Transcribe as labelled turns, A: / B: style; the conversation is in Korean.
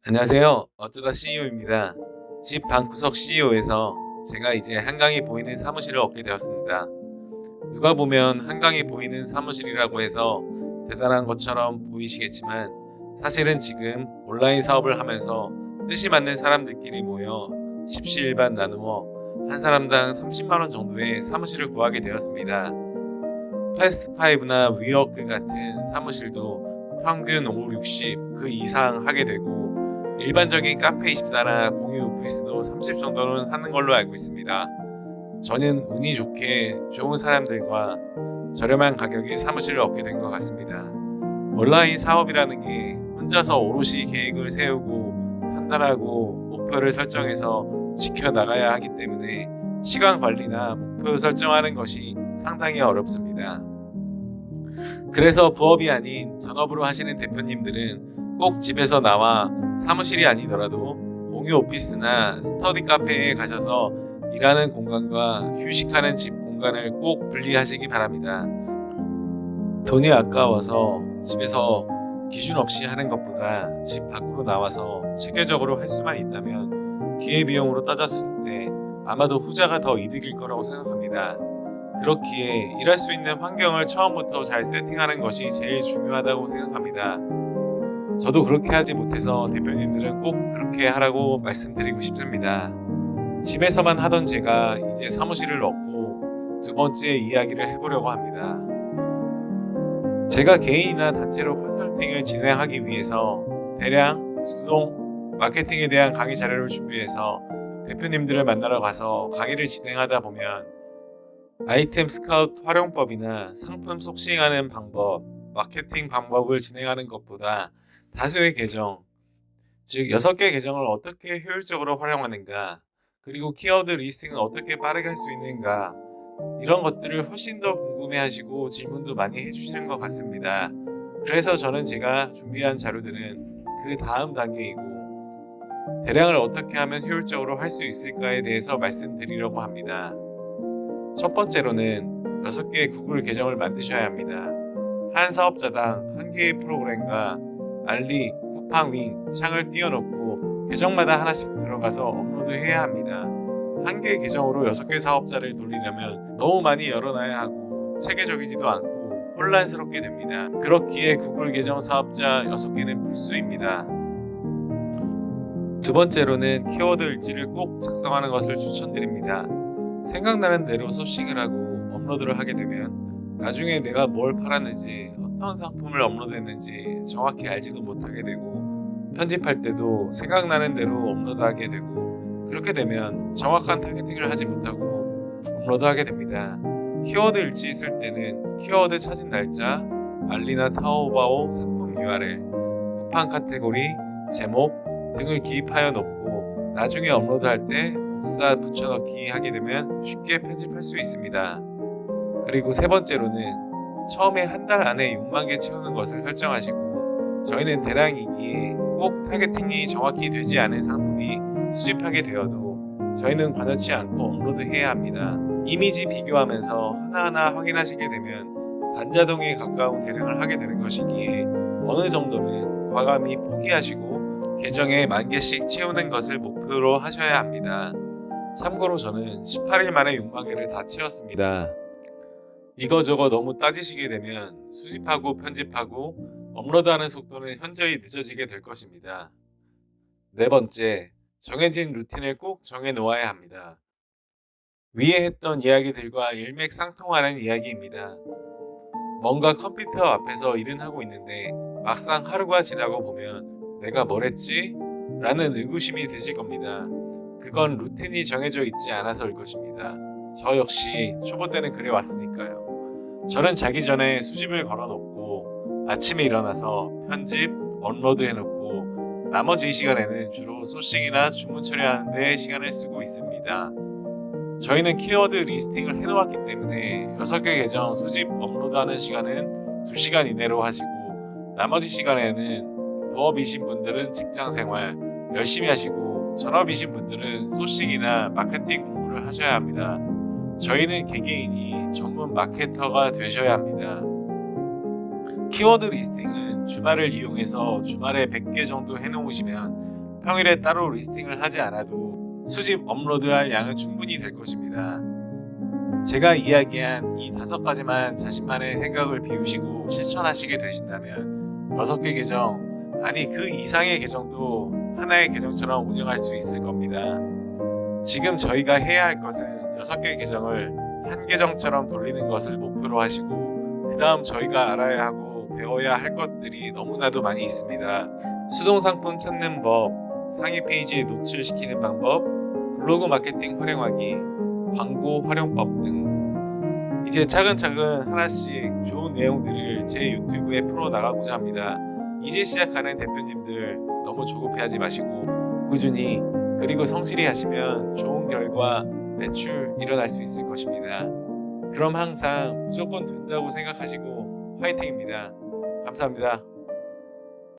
A: 안녕하세요. 어쩌다 CEO입니다. 집 방구석 CEO에서 제가 이제 한강이 보이는 사무실을 얻게 되었습니다. 누가 보면 한강이 보이는 사무실이라고 해서 대단한 것처럼 보이시겠지만 사실은 지금 온라인 사업을 하면서 뜻이 맞는 사람들끼리 모여 십시일반 나누어 한 사람당 30만 원 정도의 사무실을 구하게 되었습니다. 패스트5나 위워크 같은 사무실도 평균 5, 60, 그 이상 하게 되고 일반적인 카페24나 공유 오피스도 30 정도는 하는 걸로 알고 있습니다. 저는 운이 좋게 좋은 사람들과 저렴한 가격에 사무실을 얻게 된 것 같습니다. 온라인 사업이라는 게 혼자서 오롯이 계획을 세우고 판단하고 목표를 설정해서 지켜나가야 하기 때문에 시간 관리나 목표 설정하는 것이 상당히 어렵습니다. 그래서 부업이 아닌 전업으로 하시는 대표님들은 꼭 집에서 나와 사무실이 아니더라도 공유 오피스나 스터디 카페에 가셔서 일하는 공간과 휴식하는 집 공간을 꼭 분리하시기 바랍니다. 돈이 아까워서 집에서 기준 없이 하는 것보다 집 밖으로 나와서 체계적으로 할 수만 있다면 기회비용으로 따졌을 때 아마도 후자가 더 이득일 거라고 생각합니다. 그렇기에 일할 수 있는 환경을 처음부터 잘 세팅하는 것이 제일 중요하다고 생각합니다. 저도 그렇게 하지 못해서 대표님들은 꼭 그렇게 하라고 말씀드리고 싶습니다. 집에서만 하던 제가 이제 사무실을 얻고 두 번째 이야기를 해보려고 합니다. 제가 개인이나 단체로 컨설팅을 진행하기 위해서 대량, 수동, 마케팅에 대한 강의 자료를 준비해서 대표님들을 만나러 가서 강의를 진행하다 보면 아이템 스카우트 활용법이나 상품 소싱하는 방법, 마케팅 방법을 진행하는 것보다 다수의 계정, 즉 6개 계정을 어떻게 효율적으로 활용하는가, 그리고 키워드 리스팅을 어떻게 빠르게 할 수 있는가, 이런 것들을 훨씬 더 궁금해하시고 질문도 많이 해주시는 것 같습니다. 그래서 저는 제가 준비한 자료들은 그 다음 단계이고 대량을 어떻게 하면 효율적으로 할 수 있을까에 대해서 말씀드리려고 합니다. 첫 번째로는 6개의 구글 계정을 만드셔야 합니다. 한 사업자당 한 개의 프로그램과 알리, 쿠팡 윙 창을 띄워놓고 계정마다 하나씩 들어가서 업로드해야 합니다. 한 개의 계정으로 6개 사업자를 돌리려면 너무 많이 열어놔야 하고 체계적이지도 않고 혼란스럽게 됩니다. 그렇기에 구글 계정 사업자 6개는 필수입니다. 두 번째로는 키워드 일지를 꼭 작성하는 것을 추천드립니다. 생각나는 대로 소싱을 하고 업로드를 하게 되면 나중에 내가 뭘 팔았는지 어떤 상품을 업로드했는지 정확히 알지도 못하게 되고 편집할 때도 생각나는 대로 업로드하게 되고 그렇게 되면 정확한 타겟팅을 하지 못하고 업로드하게 됩니다. 키워드 일지 쓸 때는 키워드 찾은 날짜, 알리나 타오바오 상품 URL, 쿠팡 카테고리, 제목 등을 기입하여 놓고 나중에 업로드할 때 복사 붙여넣기 하게 되면 쉽게 편집할 수 있습니다. 그리고 세 번째로는 처음에 한 달 안에 6만 개 채우는 것을 설정하시고 저희는 대량이기에 꼭 타겟팅이 정확히 되지 않은 상품이 수집하게 되어도 저희는 관여치 않고 업로드해야 합니다. 이미지 비교하면서 하나하나 확인하시게 되면 반자동에 가까운 대량을 하게 되는 것이기에 어느 정도는 과감히 포기하시고 계정에 10,000개씩 채우는 것을 목표로 하셔야 합니다. 참고로 저는 18일 만에 6만 개를 다 채웠습니다. 이거저거 너무 따지시게 되면 수집하고 편집하고 업로드하는 속도는 현저히 늦어지게 될 것입니다. 네 번째, 정해진 루틴을 꼭 정해 놓아야 합니다. 위에 했던 이야기들과 일맥상통하는 이야기입니다. 뭔가 컴퓨터 앞에서 일은 하고 있는데 막상 하루가 지나고 보면 내가 뭘 했지? 라는 의구심이 드실 겁니다. 그건 루틴이 정해져 있지 않아서일 것입니다. 저 역시 초보 때는 그래 왔으니까요. 저는 자기 전에 수집을 걸어놓고 아침에 일어나서 편집, 업로드 해놓고 나머지 시간에는 주로 소싱이나 주문 처리하는 데 시간을 쓰고 있습니다. 저희는 키워드 리스팅을 해놓았기 때문에 6개 계정 수집 업로드하는 시간은 2시간 이내로 하시고 나머지 시간에는 부업이신 분들은 직장생활 열심히 하시고 전업이신 분들은 소싱이나 마케팅 공부를 하셔야 합니다. 저희는 개개인이 전문 마케터가 되셔야 합니다. 키워드 리스팅은 주말을 이용해서 주말에 100개 정도 해놓으시면 평일에 따로 리스팅을 하지 않아도 수집 업로드할 양은 충분히 될 것입니다. 제가 이야기한 이 5가지만 자신만의 생각을 비우시고 실천하시게 되신다면 6개 계정, 아니 그 이상의 계정도 하나의 계정처럼 운영할 수 있을 겁니다. 지금 저희가 해야 할 것은 6개 계정을 한 계정처럼 돌리는 것을 목표로 하시고, 그 다음 저희가 알아야 하고 배워야 할 것들이 너무나도 많이 있습니다. 수동상품 찾는 법, 상위 페이지에 노출시키는 방법, 블로그 마케팅 활용하기, 광고 활용법 등 이제 차근차근 하나씩 좋은 내용들을 제 유튜브에 풀어나가고자 합니다. 이제 시작하는 대표님들 너무 조급해하지 마시고 꾸준히 그리고 성실히 하시면 좋은 결과, 매출 일어날 수 있을 것입니다. 그럼 항상 무조건 된다고 생각하시고 화이팅입니다. 감사합니다.